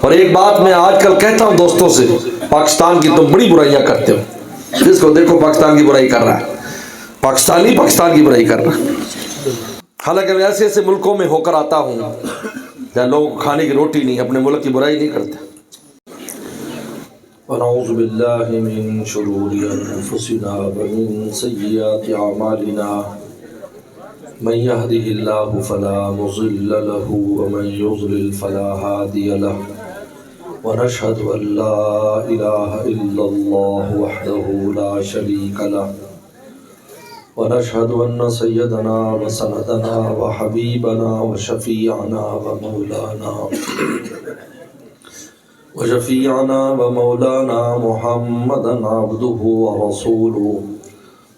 اور ایک بات میں آج کل کہتا ہوں دوستوں سے، پاکستان کی تم بڑی برائیاں کرتے ہو، جس کو دیکھو پاکستان کی برائی کر رہا ہے، پاکستانی پاکستان کی برائی کر رہا ہے۔ حالانکہ میں ایسے ایسے ملکوں میں ہو کر آتا ہوں جہاں لوگوں کو کھانے کی روٹی نہیں، اپنے ملک کی برائی نہیں کرتے۔ ونعوذ باللہ من شرور انفسنا ومن سیئات اعمالنا، من يهده الله فلا مضل له ومن يضلل فلا هادي له، ونشهد ان لا اله الا الله وحده لا شريك له، ونشهد ان سيدنا وسندنا وحبيبنا وشفيعنا ومولانا محمدا عبده ورسوله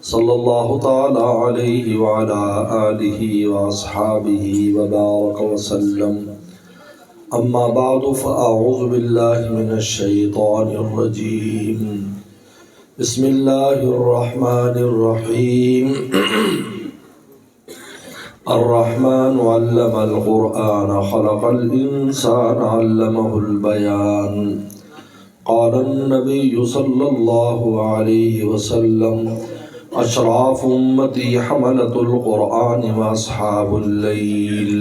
صلی اللہ تعالی علیہ وعلى آلہ واصحابہ وبارک وسلم، اما بعد فاعوذ باللہ من الشیطان الرجیم، بسم اللہ الرحمن الرحیم۔ الرحمن علم القرآن خلق الإنسان علمه البيان، قال النبي صلى الله عليه وسلم اشراف امتی حملۃ القرآن واصحاب اللیل،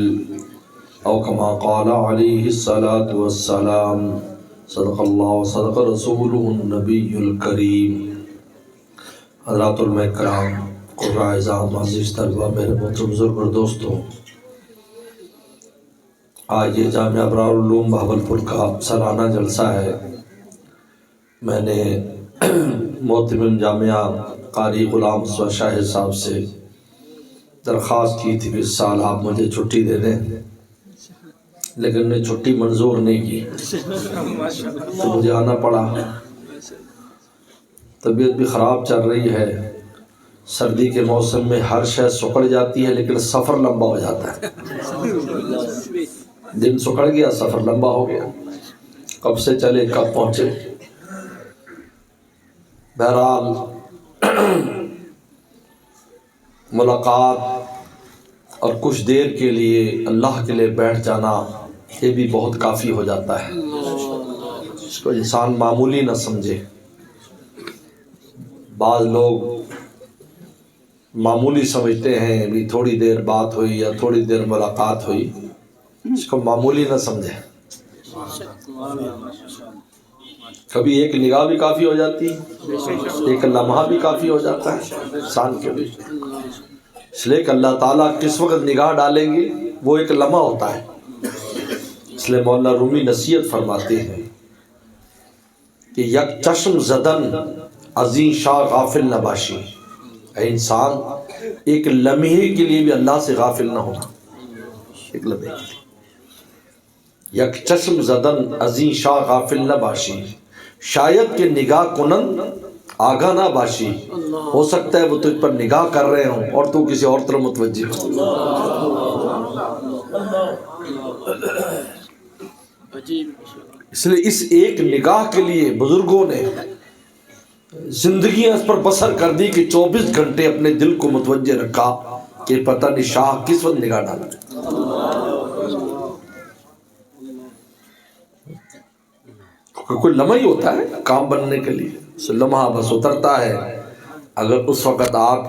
او کما قال علیہ الصلاۃ والسلام، صدق اللہ وصدق رسولہ النبی الکریم۔ حضرات علماء کرام، قرآن اعظام، عزیز طلبہ، میرے محترم بزرگ اور دوستوں، آج یہ جامعہ ابرار العلوم بہاولپور کا سالانہ جلسہ ہے۔ میں نے محتمم جامعہ قاری غلام اسود شاہد صاحب سے درخواست کی تھی کہ اس سال آپ مجھے چھٹی دے دیں، لیکن انہیں چھٹی منظور نہیں کی تو مجھے آنا پڑا۔ طبیعت بھی خراب چل رہی ہے، سردی کے موسم میں ہر شے سکڑ جاتی ہے لیکن سفر لمبا ہو جاتا ہے۔ دن سکڑ گیا، سفر لمبا ہو گیا، کب سے چلے کب پہنچے۔ بہرحال ملاقات اور کچھ دیر کے لیے اللہ کے لیے بیٹھ جانا، یہ بھی بہت کافی ہو جاتا ہے، اس کو انسان معمولی نہ سمجھے۔ بعض لوگ معمولی سمجھتے ہیں، بھی تھوڑی دیر بات ہوئی یا تھوڑی دیر ملاقات ہوئی، اس کو معمولی نہ سمجھے۔ کبھی ایک نگاہ بھی کافی ہو جاتی ہے، ایک لمحہ بھی کافی ہو جاتا ہے انسان کے لیے، اس لیے کہ اللہ تعالیٰ کس وقت نگاہ ڈالیں گے وہ ایک لمحہ ہوتا ہے۔ اس لیے مولانا رومی نصیحت فرماتے ہیں کہ یک چشم زدن عظیم شاہ غافل نہ باشی، اے انسان ایک لمحے کے لیے بھی اللہ سے غافل نہ ہونا، ایک لمحے کے لیے۔ یک چشم زدن عظیم شاہ غافل نہ باشی، شاید کہ نگاہ کنن آگاہ نہ باشی، ہو سکتا ہے وہ تجھ پر نگاہ کر رہے ہوں اور تو کسی اور طرف متوجہ ہو۔ اس لیے اس ایک نگاہ کے لیے بزرگوں نے زندگیاں اس پر بسر کر دی کہ 24 گھنٹے اپنے دل کو متوجہ رکھا کہ پتہ نہیں شاہ کس وقت نگاہ ڈالا۔ کوئی لمحہ ہی ہوتا ہے کام بننے کے لیے، لمحہ بس اترتا ہے۔ اگر اس وقت آپ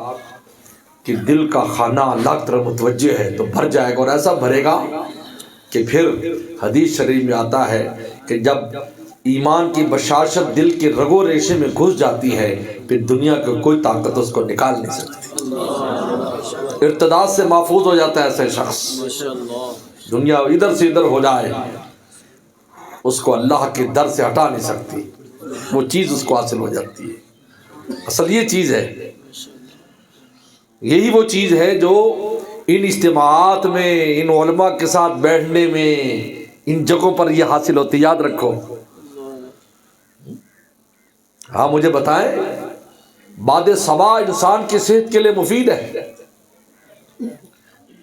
کے دل کا خانہ اللہ کی طرف متوجہ ہے تو بھر جائے گا، اور ایسا بھرے گا کہ پھر حدیث شریف میں آتا ہے کہ جب ایمان کی بشاشت دل کے رگو ریشے میں گھس جاتی ہے پھر دنیا کی کوئی طاقت اس کو نکال نہیں سکتی۔ ارتداد سے محفوظ ہو جاتا ہے ایسے شخص، دنیا ادھر سے ادھر ہو جائے اس کو اللہ کے در سے ہٹا نہیں سکتی، وہ چیز اس کو حاصل ہو جاتی ہے۔ اصل یہ چیز ہے، یہی وہ چیز ہے جو ان اجتماعات میں، ان علماء کے ساتھ بیٹھنے میں، ان جگہوں پر یہ حاصل ہوتی، یاد رکھو۔ ہاں مجھے بتائیں، باد صبا انسان کی صحت کے لیے مفید ہے،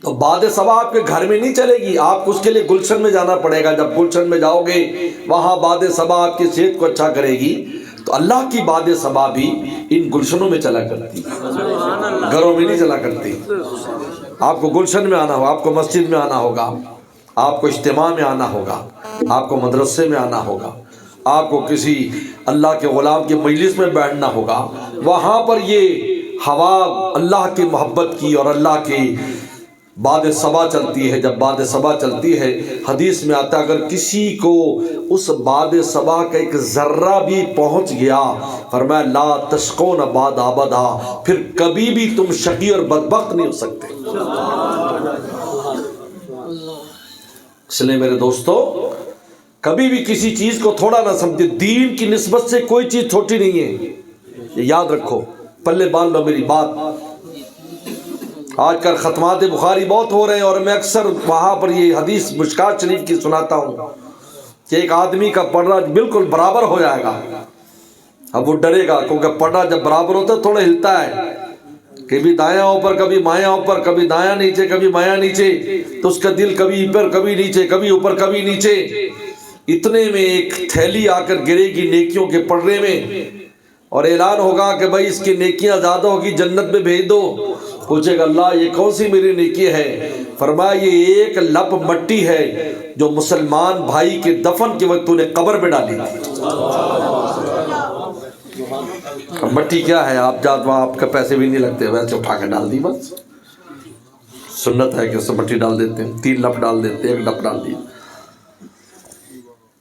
تو باد صبا آپ کے گھر میں نہیں چلے گی، آپ کو اس کے لیے گلشن میں جانا پڑے گا۔ جب گلشن میں جاؤ گے وہاں باد صبا آپ کی صحت کو اچھا کرے گی، تو اللہ کی باد صبا بھی ان گلشنوں میں چلا کرتی، گھروں میں نہیں چلا کرتی۔ آپ کو گلشن میں آنا ہوگا، آپ کو مسجد میں آنا ہوگا، آپ کو اجتماع میں آنا ہوگا، آپ کو مدرسے میں آنا ہوگا، آپ کو کسی اللہ کے غلام کے مجلس میں بیٹھنا ہوگا، وہاں پر یہ ہوا اللہ کی محبت کی اور اللہ کی باد صبا چلتی ہے۔ جب باد صبا چلتی ہے، حدیث میں آتا ہے اگر کسی کو اس باد صبا کا ایک ذرہ بھی پہنچ گیا، فرمایا لا تشقون بعد ابدا، پھر کبھی بھی تم شقی اور بدبخت نہیں ہو سکتے۔ اس لیے میرے دوستو، کبھی بھی کسی چیز کو تھوڑا نہ سمجھے، دین کی نسبت سے کوئی چیز چھوٹی نہیں ہے، یہ یاد رکھو، پلے باندھ لو میری بات۔ آج کل ختمات بخاری بہت ہو رہے ہیں، اور میں اکثر وہاں پر یہ حدیث مشکات شریف کی سناتا ہوں کہ ایک آدمی کا پڑھنا بالکل برابر ہو جائے گا، اب وہ ڈرے گا، کیونکہ پڑھنا جب برابر ہوتا ہے تھوڑا ہلتا ہے، کبھی دایاں اوپر کبھی مایاں اوپر، کبھی دایاں نیچے کبھی مایاں نیچے، تو اس کا دل کبھی اوپر کبھی نیچے، کبھی اوپر کبھی نیچے، اتنے میں ایک تھیلی آ کر گرے گی نیکیوں کے پڑھنے میں، اور اعلان ہوگا کہ بھائی اس کی نیکیاں زیادہ ہوگی، جنت میں بھیج دو۔ پوچھے گا اللہ یہ کون سی میری نیکی ہے؟ فرمایا یہ ایک لپ مٹی ہے جو مسلمان بھائی کے دفن کے وقت تو نے قبر میں ڈالی تھی۔ مٹی کیا ہے؟ آپ جات وہاں آپ کے پیسے بھی نہیں لگتے، ویسے اٹھا کے ڈال دی، بس سنت ہے کہ اس میں مٹی ڈال دیتے ہیں، 3 لپ ڈال دیتے ہیں، 1 لپ ڈال دی،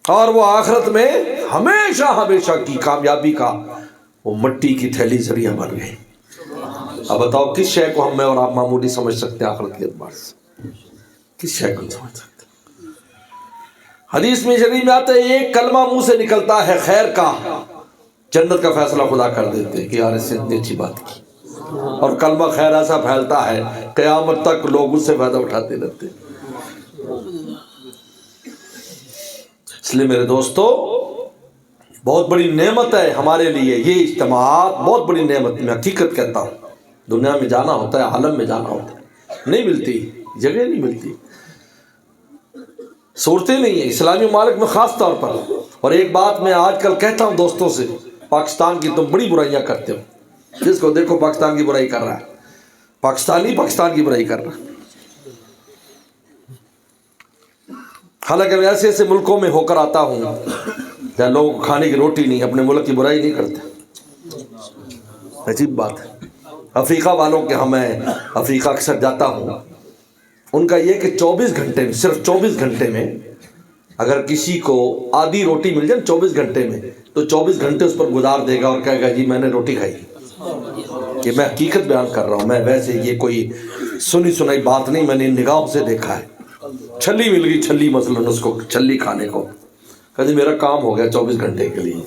اور وہ آخرت میں ہمیشہ ہمیشہ کی کامیابی کا وہ مٹی کی تھیلی ذریعہ بن گئی۔ اب بتاؤ کس شے کو ہم میں اور آپ معمولی سمجھ سکتے ہیں آخرت کے اعتبار سے؟ کس شے کو سمجھ سکتے ہیں؟ حدیث میں شریف میں آتا ہے ایک کلمہ منہ سے نکلتا ہے خیر کا، جنت کا فیصلہ خدا کر دیتے ہیں کہ یار اس سے اتنی اچھی بات کی، اور کلمہ خیر ایسا پھیلتا ہے قیامت تک لوگ اس سے فائدہ اٹھاتے رہتے ہیں۔ اس لیے میرے دوستو، بہت بڑی نعمت ہے ہمارے لیے یہ اجتماعات، بہت بڑی نعمت، میں حقیقت کہتا ہوں۔ دنیا میں جانا ہوتا ہے، عالم میں جانا ہوتا ہے، نہیں ملتی جگہ، نہیں ملتی، صورتیں نہیں ہیں اسلامی ممالک میں خاص طور پر۔ اور ایک بات میں آج کل کہتا ہوں دوستوں سے، پاکستان کی تم بڑی برائیاں کرتے ہو، جس کو دیکھو پاکستان کی برائی کر رہا ہے، پاکستانی پاکستان کی برائی کر رہا ہے۔ حالانکہ میں ایسے ایسے ملکوں میں ہو کر آتا ہوں جہاں لوگوں کو کھانے کی روٹی نہیں، اپنے ملک کی برائی نہیں کرتے، عجیب بات ہے۔ افریقہ والوں کے میں افریقہ اکثر جاتا ہوں، ان کا یہ کہ 24 گھنٹے میں، صرف 24 گھنٹے میں اگر کسی کو آدھی روٹی مل جائے 24 گھنٹے میں، تو 24 گھنٹے اس پر گزار دے گا اور کہے گا جی میں نے روٹی کھائی۔ یہ میں حقیقت بیان کر رہا ہوں، میں ویسے یہ کوئی سنی سنائی بات نہیں، میں نے نگاہوں سے دیکھا ہے۔ چھلی مل گئی، چھلی مثلاً اس کو چھلی کھانے کو، کہتے میرا کام ہو گیا 24 گھنٹے کے لیے،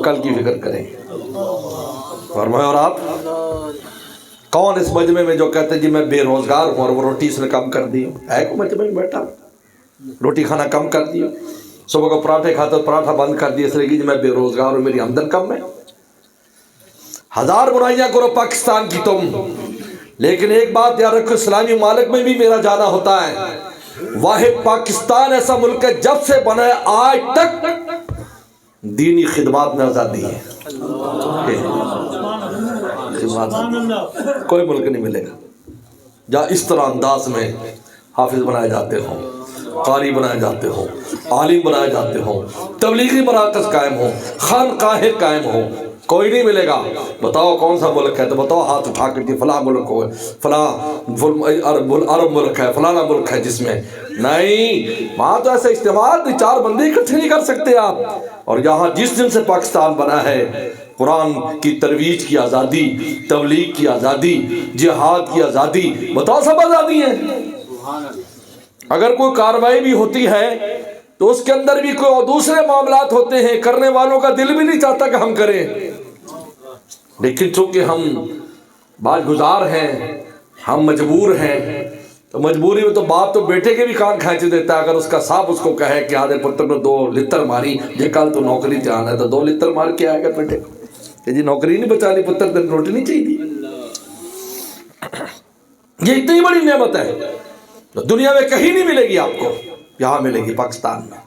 کل کی فکر کریں گے۔ فرمایا اور آپ کون اس مجمع میں جو کہتے جی میں بے روزگار ہوں اور وہ روٹی اس نے کم کر دی؟ ہے کوئی مجمع میں بیٹھا روٹی کھانا کم کر دی؟ صبح کو پراٹھے کھاتا پراٹھا بند کر دیا اس لیے کہ میں بے روزگار ہوں، میری آمدن کم ہے۔ ہزار برائیاں کرو پاکستان کی تم، لیکن ایک بات یاد رکھو، اسلامی ممالک میں بھی میرا جانا ہوتا ہے۔ واحد پاکستان ایسا ملک ہے جب سے بنا ہے آج تک دینی خدمات میں آزادی ہے، کوئی ملک نہیں ملے گا جہاں اس طرح انداز میں حافظ بنائے جاتے ہوں، قاری بنائے جاتے ہوں، عالم بنائے جاتے ہوں، تبلیغی مراکز قائم ہوں، خانقاہیں قائم ہوں، کوئی نہیں ملے گا۔ بتاؤ کون سا ملک ہے؟ تو بتاؤ ہاتھ اٹھا کر کہ فلاں ملک ہو، فلاں عرب ملک ہے، فلانا ملک ہے جس میں نہیں، وہاں تو ایسے اجتماعات 4 بندے اکٹھے نہیں کر سکتے آپ۔ اور یہاں جس دن سے پاکستان بنا ہے، قرآن کی ترویج کی آزادی، تبلیغ کی آزادی، جہاد کی آزادی، بتاؤ سب آزادی ہے۔ اگر کوئی کارروائی بھی ہوتی ہے تو اس کے اندر بھی کوئی دوسرے معاملات ہوتے ہیں، کرنے والوں کا دل بھی نہیں چاہتا کہ ہم کریں، لیکن چونکہ ہم باز گزار ہیں، ہم مجبور ہیں، تو مجبوری میں تو باپ تو بیٹے کے بھی کان کھینچ دیتا ہے۔ اگر اس کا صاحب اس کو کہے کہ آدھے پتر نے 2 لتر ماری، یہ کل تو نوکری دھیان ہے، تو 2 لتر مار کے آئے گا بیٹے کو کہ جی نوکری نہیں بچانی، پتر دن روٹی نہیں چاہیے۔ یہ اتنی بڑی نعمت ہے، دنیا میں کہیں نہیں ملے گی آپ کو، یہاں ملے گی پاکستان میں۔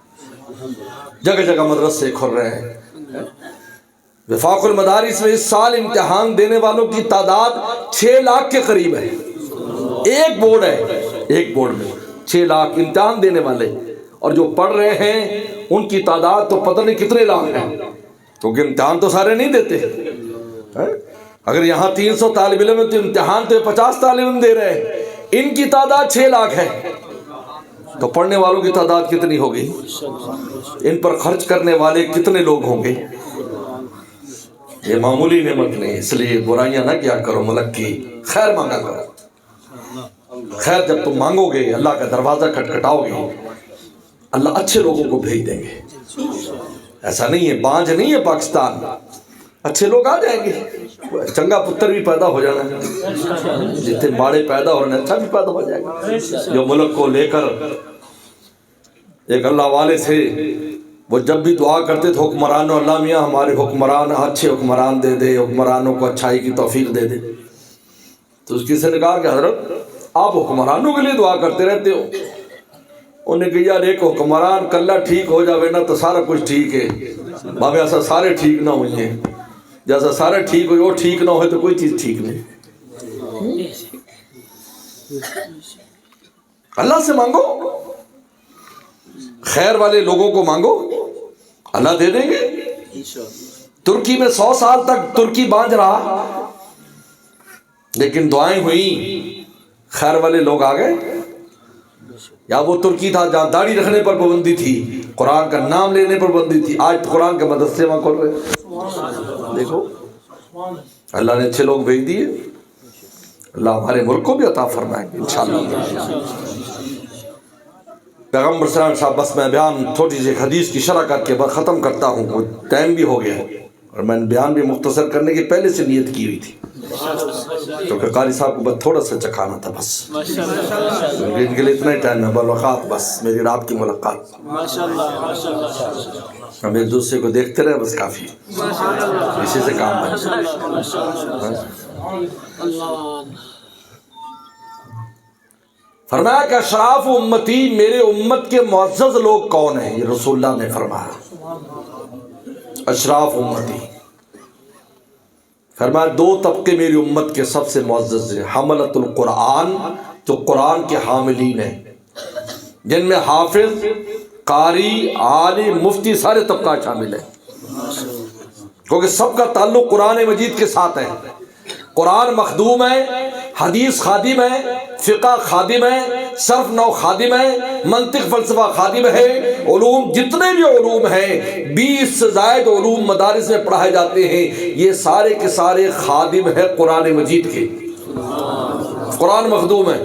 جگہ جگہ مدرسے کھل رہے ہیں۔ وفاق المدارس میں اس سال امتحان دینے والوں کی تعداد 6 لاکھ کے قریب ہے۔ ایک بورڈ ہے، ایک بورڈ میں 6 لاکھ امتحان دینے والے، اور جو پڑھ رہے ہیں ان کی تعداد تو پتہ نہیں کتنے لاکھ ہیں، کیونکہ امتحان تو سارے نہیں دیتے۔ اگر یہاں 300 طالب علم ہیں تو امتحان تو 50 طالب علم دے رہے ہیں، ان کی تعداد 6 لاکھ ہے، تو پڑھنے والوں کی تعداد کتنی ہوگی؟ ان پر خرچ کرنے والے کتنے لوگ ہوں گے؟ یہ معمولی نعمت نہیں، اس لیے برائیاں نہ کیا کرو، ملک کی خیر مانگا کرو۔ خیر جب تم مانگو گے، اللہ کا دروازہ کھٹکھٹاؤ گے، اللہ اچھے لوگوں کو بھیج دیں گے۔ ایسا نہیں ہے، بانجھ نہیں ہے پاکستان، اچھے لوگ آ جائیں گے، چنگا پتر بھی پیدا ہو جانا ہے، جتنے باڑے پیدا ہو رہے ہیں اچھا بھی پیدا ہو جائے گا۔ جو ملک کو لے کر ایک اللہ والے تھے، وہ جب بھی دعا کرتے تھے حکمرانوں، اللہ میاں ہمارے حکمران اچھے حکمران دے دے، حکمرانوں کو اچھائی کی توفیق دے دے۔ تو اس کسی نے کہا کہ حضرت آپ حکمرانوں کے لیے دعا کرتے رہتے ہو؟ انہوں نے کہا یار ایک حکمران کلہ ٹھیک ہو جاوے نا تو سارا کچھ ٹھیک ہے، بابے ایسا سارے ٹھیک نہ ہوئی ہیں، جیسا سارے ٹھیک ہوئے وہ ٹھیک نہ ہوئے تو کوئی چیز ٹھیک نہیں۔ اللہ سے مانگو، خیر والے لوگوں کو مانگو، اللہ دے دیں گے۔ ترکی میں 100 سال تک ترکی بانجھ رہا، لیکن دعائیں ہوئیں، خیر والے لوگ آ گئے۔ یا وہ ترکی تھا جہاں داڑھی رکھنے پر پابندی تھی، قرآن کا نام لینے پر پابندی تھی، آج قرآن کے مدرسے وہاں کھول رہے۔ دیکھو اللہ نے اچھے لوگ بھیج دیے، اللہ ہمارے ملک کو بھی عطا فرمائیں گے انشاءاللہ۔ پیغمبر صلی اللہ علیہ وسلم، بس میں بیان تھوڑی سی حدیث کی شرح کر کے ختم کرتا ہوں، وہ ٹائم بھی ہو گیا ہے، اور میں نے بیان بھی مختصر کرنے کی پہلے سے نیت کی ہوئی تھی، کیونکہ قاری صاحب کو بس تھوڑا سا چکھانا تھا، بس ان کے لیے اتنا ہی ٹائم ہے، ملاقات بس میری اور آپ کی ملاقات، ہم ایک دوسرے کو دیکھتے رہے بس کافی، اسی سے کام بن۔ فرمایا کہ اشراف امتی، میرے امت کے معزز لوگ کون ہیں؟ یہ رسول اللہ نے فرمایا، اشراف امتی۔ فرمایا 2 طبقے میری امت کے سب سے معزز ہیں، حملۃ القرآن، جو قرآن کے حاملین ہیں، جن میں حافظ، قاری، عالم، مفتی سارے طبقات شامل ہیں، کیونکہ سب کا تعلق قرآن مجید کے ساتھ ہے۔ قرآن مخدوم ہے، حدیث خادم ہے، فقہ خادم ہے، صرف نو خادم ہے، منطق فلسفہ خادم ہے، علوم جتنے بھی علوم ہیں 20 سے زائد علوم مدارس میں پڑھائے جاتے ہیں، یہ سارے کے سارے خادم ہیں قرآن مجید کے۔ قرآن مخدوم ہے،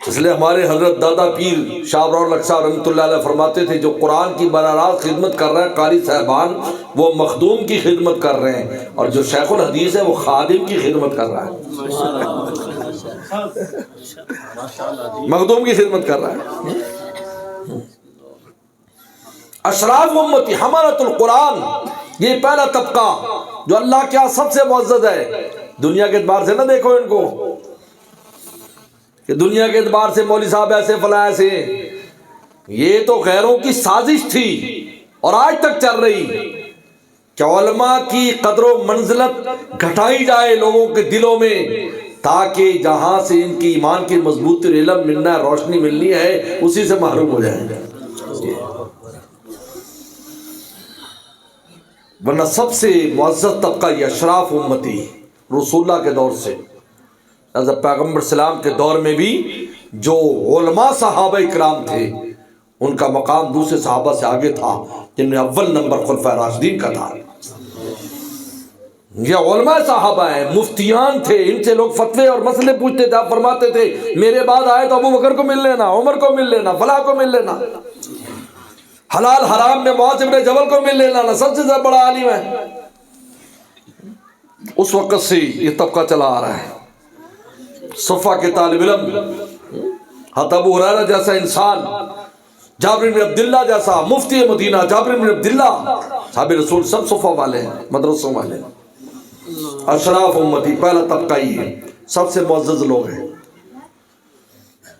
اس لیے ہمارے حضرت دادا پیر شاہ ابرار الحق صاحب رحمۃ اللہ علیہ فرماتے تھے جو قرآن کی براہ راست خدمت کر رہے ہیں قاری صاحبان، وہ مخدوم کی خدمت کر رہے ہیں، اور جو شیخ الحدیث ہے وہ خادم کی خدمت کر رہا ہے، مخدوم کی خدمت کر رہا ہے۔ اشراف امتی حملۃ القرآن، یہ پہلا طبقہ جو اللہ کے ہاں سب سے معزز ہے۔ دنیا کے اعتبار سے نہ دیکھو ان کو کہ دنیا کے اعتبار سے مولوی صاحب ایسے فلاں ایسے، یہ تو غیروں کی سازش تھی اور آج تک چل رہی کہ علماء کی قدر و منزلت گھٹائی جائے لوگوں کے دلوں میں، تاکہ جہاں سے ان کی ایمان کی مضبوطی اور علم ملنا ہے، روشنی ملنی ہے، اسی سے محروم ہو جائیں گے۔ ورنہ سب سے معزز طبقہ یہ اشراف امتی رسول اللہ کے دور سے، حضرت پیغمبر السلام کے دور میں بھی جو علماء صحابہ اکرام تھے ان کا مقام دوسرے صحابہ سے آگے تھا، جن میں اول نمبر خلفائے راشدین کا تھا۔ یہ علماء صحابہ ہیں، مفتیان تھے، ان سے لوگ فتوے اور مسئلے پوچھتے تھے، آپ فرماتے تھے میرے بعد آئے تو ابو بکر کو مل لینا، عمر کو مل لینا، فلاں کو مل لینا، حلال حرام میں معاذ بن جبل کو مل لینا، سب سے زیادہ بڑا عالم ہے۔ اس وقت سے یہ طبقہ چلا آ رہا ہے، صفا کے طالب علم، حضرت ابو ہریرہ جیسا انسان، جابر بن عبداللہ جیسا مفتی مدینہ، جابر بن عبداللہ صحابہ رسول، سب صفا والے ہیں، مدرسوں والے ہیں۔ اشراف امتی پہلا طبقہ ہی ہے، سب سے معزز لوگ ہیں۔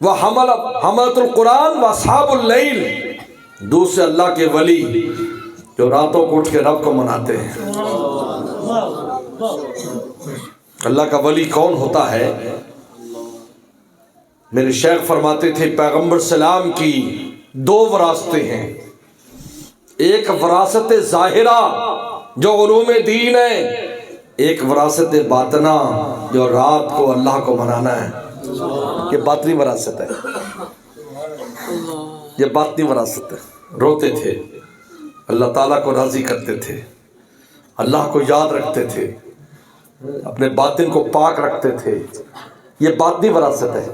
وہ حملۃ القرآن و اصحاب اللیل، دوسرے اللہ کے ولی جو راتوں کو اٹھ کے رب کو مناتے ہیں۔ اللہ کا ولی کون ہوتا ہے؟ میرے شیخ فرماتے تھے پیغمبر سلام کی دو وراثتیں ہیں، ایک وراثت ظاہرہ جو علوم دین ہے، ایک وراثت باطنہ جو رات کو اللہ کو منانا ہے۔ یہ باطنی وراثت ہے، یہ باطنی وراثت ہے۔ روتے تھے، اللہ تعالیٰ کو راضی کرتے تھے، اللہ کو یاد رکھتے تھے، اپنے باطن کو پاک رکھتے تھے، یہ باطنی وراثت ہے۔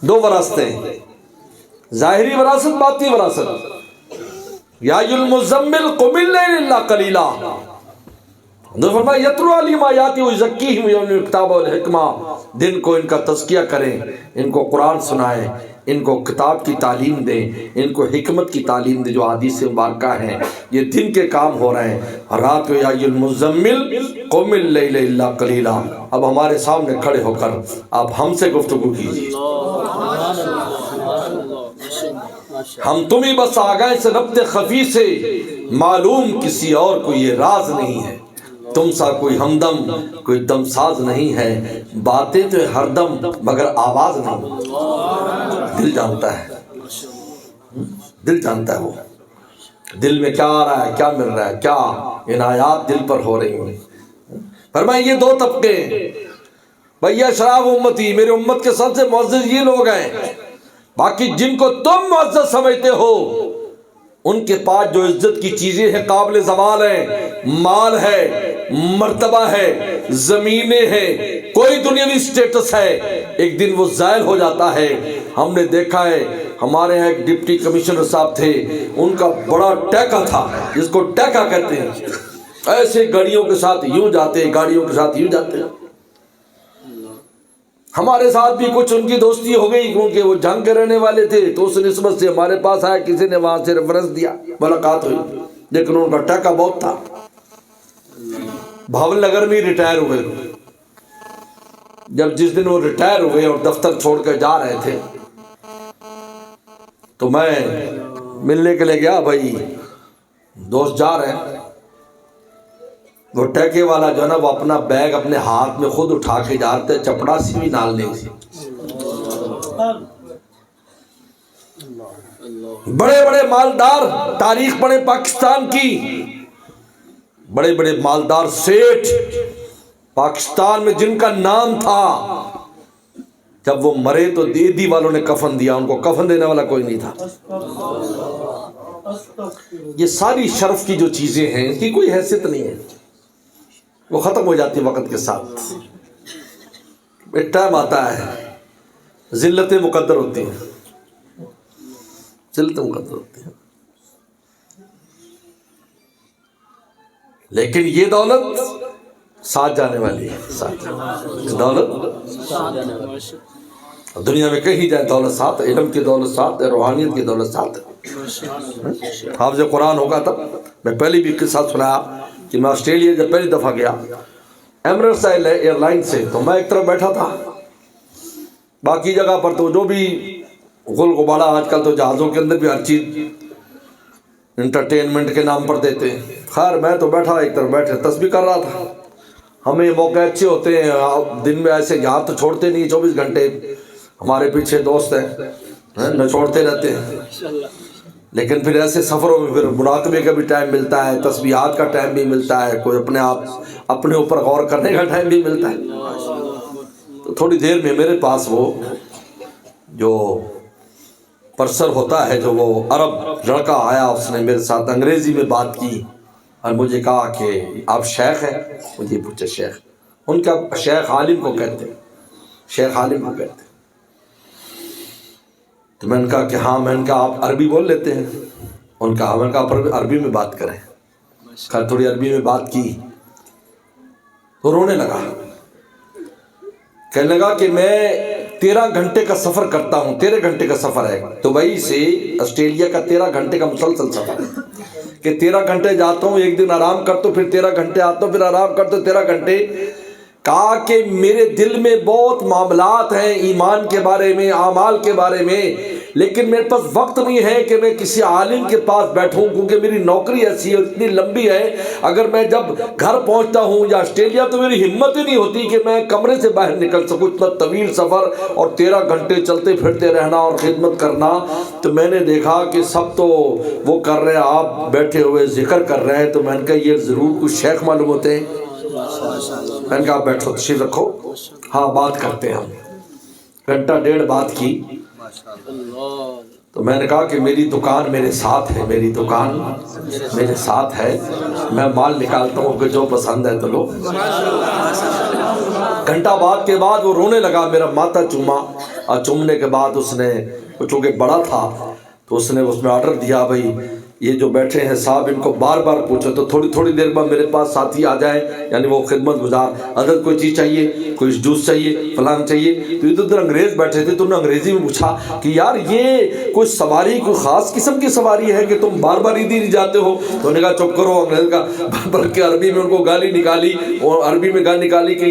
دو وراثتیں، ظاہری وراثت، باطنی وراثت۔ یا ایھا المزمل قم اللیل الا قلیلا، جو فرمایا یتلو علیہم آیاتی ویزکیہم ویعلمہم الکتاب والحکمہ، دن کو ان کا تزکیہ کریں، ان کو قرآن سنائیں، ان کو کتاب کی تعلیم دیں، ان کو حکمت کی تعلیم دیں جو حدیث مبارکہ ہیں۔ یہ دن کے کام ہو رہے ہیں، رات کو یا ایھا المزمل قم اللیل الا قلیلا۔ اب ہمارے سامنے کھڑے ہو کر آپ ہم سے گفتگو کیجیے۔ ہم تمہیں بس آگاہ سے ربط خفی سے، معلوم کسی اور کو یہ راز نہیں ہے، تم سا کوئی ہمدم کوئی دم ساز نہیں ہے، باتیں تو ہر دم مگر آواز نہیں۔ دل جانتا ہے، دل جانتا ہے، وہ دل میں کیا آ رہا ہے، کیا مل رہا ہے، کیا عنایات دل پر ہو رہی ہیں۔ فرمایا یہ دو طبقے، بھیا اشراف امتی، میرے امت کے سب سے معزز یہ لوگ ہیں، باقی جن کو تم معزز سمجھتے ہو ان کے پاس جو عزت کی چیزیں ہیں قابل زوال ہیں، مال ہے، مرتبہ ہے، زمینیں ہیں، کوئی دنیاوی سٹیٹس ہے، ایک دن وہ زائل ہو جاتا ہے۔ ہم نے دیکھا ہے ہمارے یہاں ایک ڈپٹی کمشنر صاحب تھے، ان کا بڑا ٹیکا تھا، جس کو ٹیکا کہتے ہیں، ایسے گاڑیوں کے ساتھ یوں جاتے، گاڑیوں کے ساتھ یوں جاتے۔ ہمارے ساتھ بھی کچھ ان کی دوستی ہو گئی کیونکہ وہ جنگ کے رہنے والے تھے، تو اس نسبت سے ہمارے پاس آیا، کسی نے وہاں سے ریفرنس دیا، ملاقات ہوئی، لیکن ان کا ٹیکا بہت تھا۔ بھاول نگر میں ریٹائر ہوئے، جب جس دن وہ ریٹائر ہوئے اور دفتر چھوڑ کے جا رہے تھے تو میں ملنے کے لیے گیا، بھائی دوست جا رہے ہیں، وہ ٹیکے والا جو ہے نا وہ اپنا بیگ اپنے ہاتھ میں خود اٹھا کے جاتے، چپڑاسی بھی نال نہیں سی۔ بڑے بڑے مالدار، تاریخ پڑھے پاکستان کی، بڑے بڑے مالدار سیٹھ پاکستان میں جن کا نام تھا، جب وہ مرے تو دیدی والوں نے کفن دیا، ان کو کفن دینے والا کوئی نہیں تھا۔ یہ ساری شرف کی جو چیزیں ہیں اس کی کوئی حیثیت نہیں ہے، وہ ختم ہو جاتی وقت کے ساتھ۔ ایک ٹائم آتا ہے ذلتیں مقدر ہوتی ہیں، ذلتیں مقدر ہوتی ہیں، لیکن یہ دولت ساتھ جانے والی ہے، ساتھ دولت دنیا میں کہیں جائے دولت ساتھ، علم کی دولت ساتھ ہے، روحانیت کی دولت ساتھ ہے۔ حافظ قرآن ہوگا تب، میں پہلی بھی قصہ سنایا کہ میں آسٹریلیا جب پہلی دفعہ گیا ایمریٹس ایئر لائن سے، تو میں ایک طرف بیٹھا تھا، باقی جگہ پر تو جو بھی غل غبارہ، آج کل تو جہازوں کے اندر بھی ہر چیز انٹرٹینمنٹ کے نام پر دیتے ہیں۔ خیر میں تو بیٹھا ایک طرف بیٹھے تسبیح کر رہا تھا۔ ہمیں موقع اچھے ہوتے ہیں دن میں، ایسے یہاں تو چھوڑتے نہیں 24 گھنٹے، ہمارے پیچھے دوست ہیں نہ چھوڑتے رہتے ہیں، لیکن پھر ایسے سفروں میں پھر مراقبے کا بھی ٹائم ملتا ہے، تسبیحات کا ٹائم بھی ملتا ہے، کوئی اپنے اوپر غور کرنے کا ٹائم بھی ملتا ہے۔ تو تھوڑی دیر میں میرے پاس وہ جو پرسر ہوتا ہے، جو وہ عرب لڑکا آیا، اس نے میرے ساتھ انگریزی میں بات کی اور مجھے کہا کہ آپ شیخ ہیں؟ مجھے پوچھا شیخ، ان کا شیخ عالم کو کہتے ہیں، شیخ عالم کو کہتے ہیں۔ تو میں نے کہا کہ ہاں، میں نے کہا آپ عربی بول لیتے ہیں؟ ان کا میں نے کہا آپ عربی میں بات کریں۔ تھوڑی عربی میں بات کی تو رونے لگا، کہنے لگا کہ میں 13 گھنٹے کا سفر کرتا ہوں، 13 گھنٹے کا سفر ہے دبئی سے آسٹریلیا کا، 13 گھنٹے کا مسلسل سفر ہے کہ 13 گھنٹے جاتا ہوں، ایک دن آرام کرتا ہوں، پھر 13 گھنٹے آتا ہوں، پھر آرام کرتا ہوں 13 گھنٹے۔ کہا کہ میرے دل میں بہت معاملات ہیں ایمان کے بارے میں، اعمال کے بارے میں، لیکن میرے پاس وقت نہیں ہے کہ میں کسی عالم کے پاس بیٹھوں، کیونکہ میری نوکری ایسی ہے، اتنی لمبی ہے، اگر میں جب گھر پہنچتا ہوں یا آسٹریلیا تو میری ہمت ہی نہیں ہوتی کہ میں کمرے سے باہر نکل سکوں، اتنا طویل سفر اور 13 گھنٹے چلتے پھرتے رہنا اور خدمت کرنا۔ تو میں نے دیکھا کہ سب تو وہ کر رہے ہیں، آپ بیٹھے ہوئے ذکر کر رہے ہیں، تو میں نے کہا یہ ضرور کچھ شیخ معلوم ہوتے ہیں۔ میں نے کہا بیٹھو، تشریف رکھو، ہاں بات کرتے ہیں۔ ہم گھنٹہ ڈیڑھ بات کی، تو میں نے کہا کہ میری دکان میرے ساتھ ہے، میری دکان میرے ساتھ ہے، میں مال نکالتا ہوں کہ جو پسند ہے تو لو۔ گھنٹہ بعد کے بعد وہ رونے لگا، میرا ماتھا چوما، اور چومنے کے بعد اس نے، چونکہ بڑا تھا تو اس نے اس میں آرڈر دیا، بھائی یہ جو بیٹھے ہیں صاحب ان کو بار بار پوچھو، تو تھوڑی تھوڑی دیر بعد میرے پاس ساتھی آ جائے، یعنی وہ خدمت گزار، حضرت کوئی چیز چاہیے، کوئی جوس چاہیے، فلان چاہیے، تو ادھر ادھر انگریز بیٹھے تھے، تو انہوں نے انگریزی میں پوچھا کہ یار یہ کوئی سواری کوئی خاص قسم کی سواری ہے کہ تم بار بار ادھر ہی جاتے ہو؟ تو انہوں نے کہا چپ کرو، انگریز کا، بلکہ عربی میں ان کو گالی نکالی، اور عربی میں گالی نکالی کہ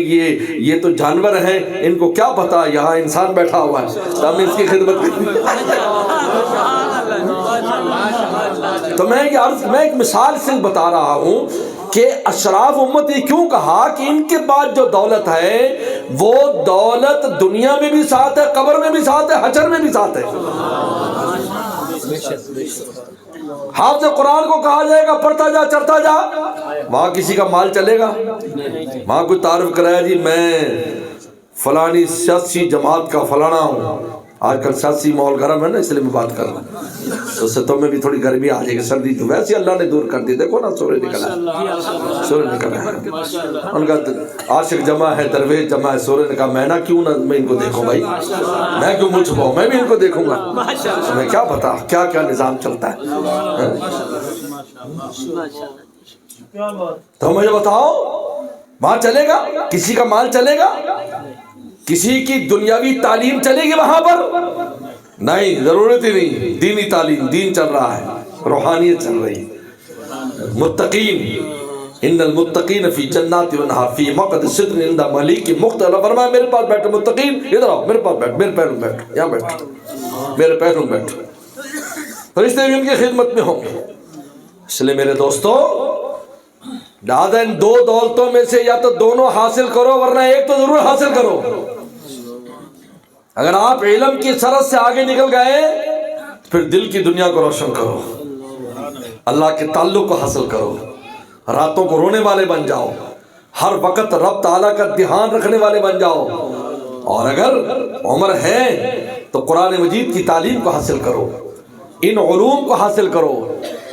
یہ تو جانور ہیں، ان کو کیا پتا یہاں انسان بیٹھا ہوا ہے، تو ہم اس کی خدمت کریں۔ تو میں ایک مثال سے بتا رہا ہوں کہ اشراف امت یہ کیوں کہا کہ ان کے بعد جو دولت ہے وہ دولت دنیا میں بھی ساتھ ہے، قبر میں بھی ساتھ ہے، حشر میں بھی ساتھ ہے۔ حافظ قرآن کو کہا جائے گا پڑھتا جا چڑھتا جا، وہاں کسی کا مال چلے گا؟ وہاں کوئی تعارف کرایا جی میں فلانی سیاسی جماعت کا فلانا ہوں، آج کل سیاسی ماحول گرم ہے نا، اس لیے میں بات کر رہا ہوں، تو اس سے تمہیں بھی تھوڑی گرمی آ جائے گی، سردی تو ویسے اللہ نے دور کر دی، دیکھو نا سورج نکلا ہے، سورج نکلا ہے، ان کا عاشق جمع ہے، درویش جمع ہے، سورج نے کہا میں نہ کیوں نہ میں ان کو دیکھوں بھائی، میں کیوں منہ چھپاؤں، میں بھی ان کو دیکھوں گا، تمہیں کیا پتا کیا کیا نظام چلتا ہے۔ تو مجھے بتاؤ وہاں چلے گا؟ کسی کا مال چلے گا؟ کسی کی دنیاوی تعلیم چلے گی وہاں پر؟ نہیں، ضرورت ہی نہیں، دینی تعلیم، دین چل رہا ہے، روحانیت چل رہی ہے۔ متقین، ان المتقین فی جنات و نہر فی مقعد صدق عند ملیک مقتدر، فرمایا میرے پاس بیٹھو متقین، ادھر آؤ میرے پاس بیٹھ، میرے پیروں میں بیٹھ، یہاں بیٹھ، میرے پیروں میں بیٹھ، فرشتے بھی ان کی خدمت میں ہوں گے۔ اس لیے میرے دوستو لہٰذا ان دو دولتوں میں سے یا تو دونوں حاصل کرو، ورنہ ایک تو ضرور حاصل کرو۔ اگر آپ علم کی سرحد سے آگے نکل گئے پھر دل کی دنیا کو روشن کرو، اللہ کے تعلق کو حاصل کرو، راتوں کو رونے والے بن جاؤ، ہر وقت رب تعالیٰ کا دھیان رکھنے والے بن جاؤ، اور اگر عمر ہے تو قرآن مجید کی تعلیم کو حاصل کرو، ان علوم کو حاصل کرو،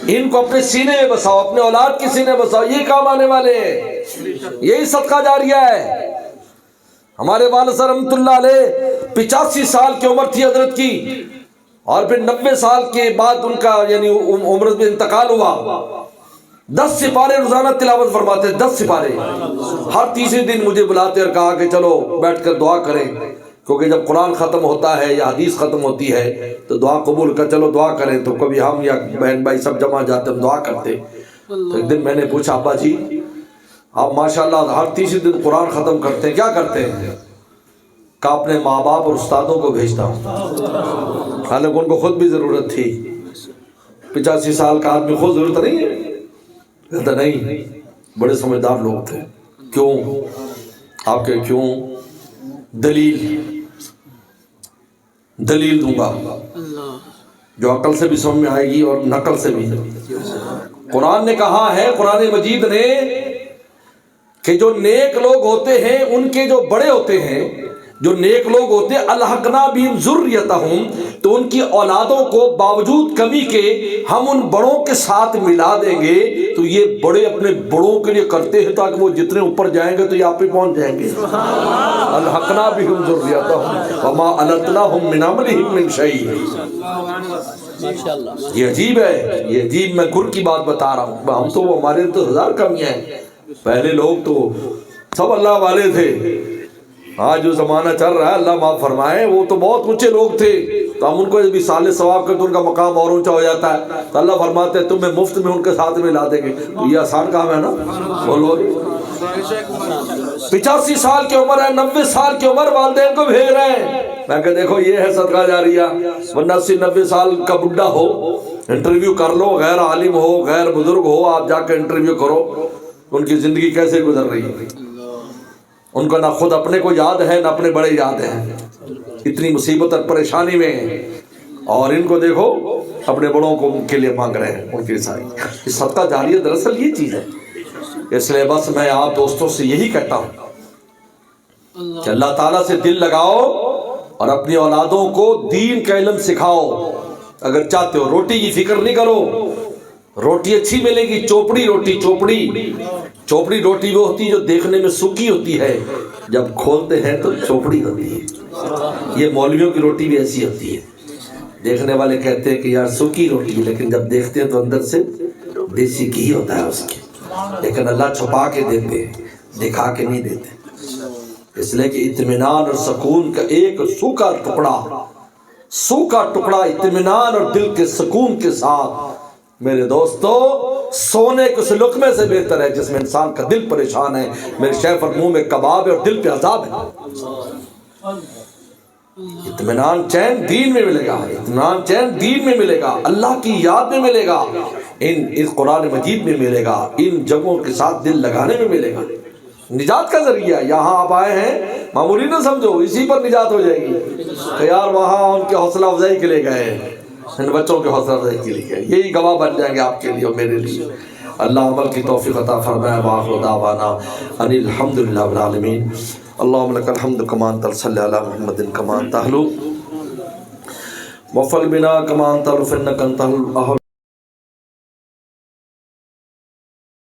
ان کو اپنے سینے میں بساؤ، اپنے اولاد کے سینے میں بساؤ، یہ کام آنے والے ہیں، یہی صدقہ جاریہ ہے۔ ہمارے والد صاحب رحمۃ اللہ علیہ 85 سال کی عمر تھی حضرت کی، اور پھر 90 سال کے بعد ان کا یعنی عمر میں انتقال ہوا، 10 سپارے روزانہ تلاوت فرماتے، 10 سپارے، ہر تیسرے دن مجھے بلاتے اور کہا کہ چلو بیٹھ کر دعا کریں، کیونکہ جب قرآن ختم ہوتا ہے یا حدیث ختم ہوتی ہے تو دعا قبول کر، چلو دعا کریں، تو کبھی ہم یا بہن بھائی سب جمع جاتے ہم دعا کرتے۔ تو ایک دن میں نے پوچھا ابا جی آپ ماشاءاللہ ہر تیسرے دن قرآن ختم کرتے ہیں، کیا کرتے ہیں؟ کہ اپنے ماں باپ اور استادوں کو بھیجتا ہوں، حالانکہ ان کو خود بھی ضرورت تھی، 85 سال کا آدمی خود ضرورت نہیں ہے، کہتا نہیں، بڑے سمجھدار لوگ تھے۔ کیوں؟ آپ کے کیوں؟ دلیل دوں گا جو عقل سے بھی سمجھ میں آئے گی اور نقل سے بھی۔ قرآن نے کہا ہے، قرآن مجید نے، کہ جو نیک لوگ ہوتے ہیں ان کے جو بڑے ہوتے ہیں، جو نیک لوگ ہوتے ہیں، الحقنا بہم ذریتہم، تو ان کی اولادوں کو باوجود کمی کے ہم ان بڑوں کے ساتھ ملا دیں گے۔ تو یہ بڑے اپنے بڑوں کے لیے کرتے ہیں تاکہ وہ جتنے اوپر جائیں گے تو یہ آپ پہ پہنچ جائیں گے۔ الحقنا بہم ذریتہم وما التناہم من عملہم من شیء۔ یہ عجیب ہے، یہ عجیب، میں گر کی بات بتا رہا ہوں، ہم تو ہمارے تو ہزار کمیاں ہیں، پہلے لوگ تو سب اللہ والے تھے، آج جو زمانہ چل رہا ہے اللہ معاف فرمائے، وہ تو بہت اونچے لوگ تھے، تو ہم ان کو بھی سال ثواب کر تو ان کا مقام اور اونچا ہو جاتا ہے، تو اللہ فرماتے ہیں تمہیں مفت میں ان کے ساتھ میں لا دیں گے، تو یہ آسان کام ہے نا، بولو۔ 85 سال کی عمر ہے، 90 سال کی عمر، والدین کو بھیج رہے ہیں، میں کہ دیکھو یہ ہے صدقہ جاریہ، ورنہ 80-90 سال کا بڈھا ہو، انٹرویو کر لو، غیر عالم ہو، غیر بزرگ ہو، آپ جا کے انٹرویو کرو ان کی زندگی کیسے گزر رہی ہے، ان کو نہ خود اپنے کو یاد ہے نہ اپنے بڑے یاد ہیں، اتنی مصیبت اور پریشانی میں ہیں، اور ان کو دیکھو اپنے بڑوں کو ان کے لیے مانگ رہے ہیں، ان کی ساری صدقہ جاریہ دراصل یہ چیز ہے۔ اس لیے بس میں آپ دوستوں سے یہی کہتا ہوں کہ اللہ تعالیٰ سے دل لگاؤ اور اپنی اولادوں کو دین کا علم سکھاؤ۔ اگر چاہتے ہو روٹی کی فکر نہیں کرو، روٹی اچھی ملے گی، چوپڑی روٹی، چوپڑی روٹی وہ ہوتی ہے جو دیکھنے میں سوکھی ہوتی ہے، جب کھولتے ہیں تو چوپڑی ہوتی ہے۔ یہ مولویوں کی روٹی بھی ایسی ہوتی ہے، دیکھنے والے کہتے ہیں کہ یار سوکھی روٹی ہے، لیکن جب دیکھتے ہیں تو اندر سے دیسی گھی ہوتا ہے اس کے، لیکن اللہ چھپا کے دیتے ہیں، دکھا کے نہیں دیتے۔ اس لیے کہ اطمینان اور سکون کا ایک سوکھا ٹکڑا اطمینان اور دل کے سکون کے ساتھ، میرے دوستو، سونے کے اس لقمے سے بہتر ہے جس میں انسان کا دل پریشان ہے۔ میرے شیخ منہ میں کباب ہے اور دل پہ عذاب ہے۔ اطمینان چین دین میں ملے گا، اطمینان چین دین میں ملے گا، اللہ کی یاد میں ملے گا، اس قرآن مجید میں ملے گا، ان جگہوں کے ساتھ دل لگانے میں ملے گا۔ نجات کا ذریعہ یہاں آپ آئے ہیں، معمولی نہ سمجھو، اسی پر نجات ہو جائے گی کہ یار وہاں ان کے حوصلہ افزائی کے لیے گئے، ان بچوں کے حوصلہ افزائی کے لیے گئے، یہی گواہ بن جائیں گے آپ کے لیے اور میرے لیے۔ اللہ عمل کی توفیق عطا فرمائے۔ وآخر دعوانا ان الحمد للہ رب العالمین۔ اللہم لک الحمد کما انت صلی علی محمد کما انت اہلو وفل بنا کما انت عرف انک انت